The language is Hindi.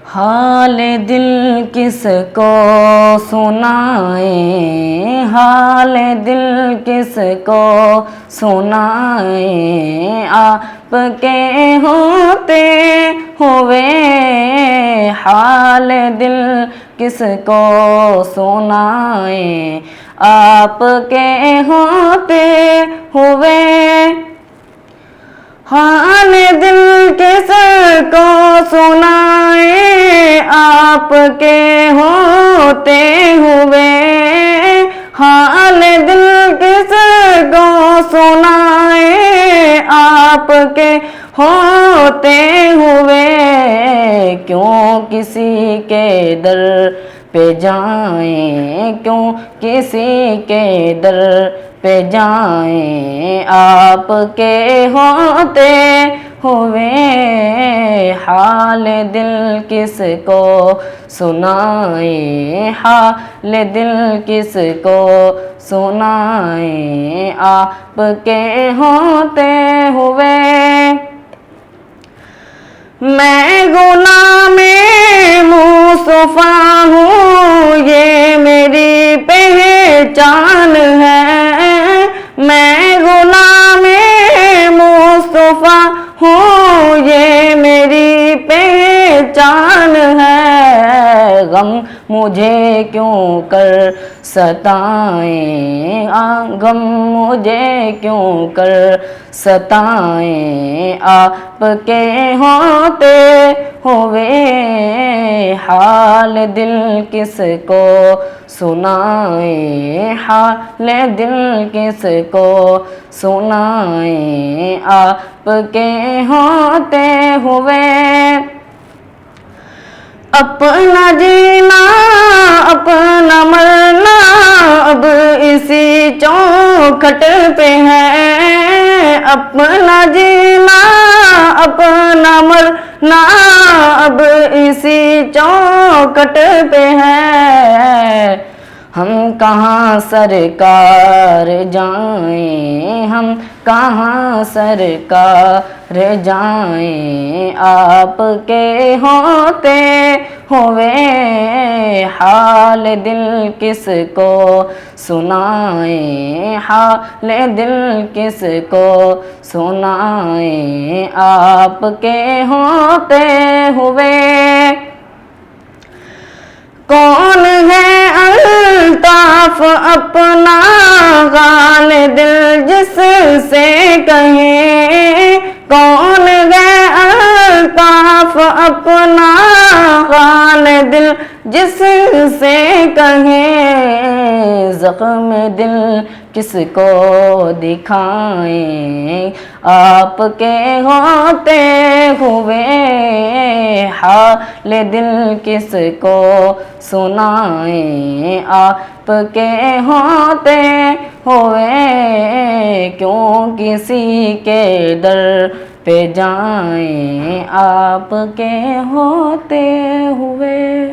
हाल दिल किसको सुनाए, हाल दिल किसको सुनाए, आपके होते हुए हाल दिल किसको सुनाए, आपके होते हुए हाल दिल किसको सुनाए, आपके होते हुए हाल दिल किसको सुनाए, आपके होते हुए क्यों किसी के दर पे जाएं, क्यों किसी के दर पे जाएं, आपके होते हुए हाल दिल किसको सुनाए, हाल दिल किसको सुनाए, आपके होते हुए। मैं गुलामे मुस्तफा हूँ, ये मेरी पहचान है, मैं गुलामे मुस्तफा हूँ, ये मेरी पहचान है। गम मुझे क्यों कर सताएं, गम मुझे क्यों कर सताएं, आपके होते हुए हाल दिल किसको सुनाए, हाल दिल किसको सुनाए, आपके होते हुए। अपना जीना अपना मरना अब इसी चौखट पे है, अपना जीना अपना मरना अब इसी चौखट पे है। हम कहाँ सरकार जाएं, हम कहाँ सरकार जाएं, आपके होते हुए हाल दिल किसको सुनाए, हाल दिल किसको सुनाए, आपके होते हुए। कौन है अल्ताफ अपना गाल दिल जिससे कहे, कौन है अल्ताफ अपना गाल दिल जिससे कहे, जख्म दिल किसको दिखाएं, आपके होते हुए हाल दिल किसको सुनाएं, आपके होते हुए क्यों किसी के दर पे जाएं, आपके होते हुए।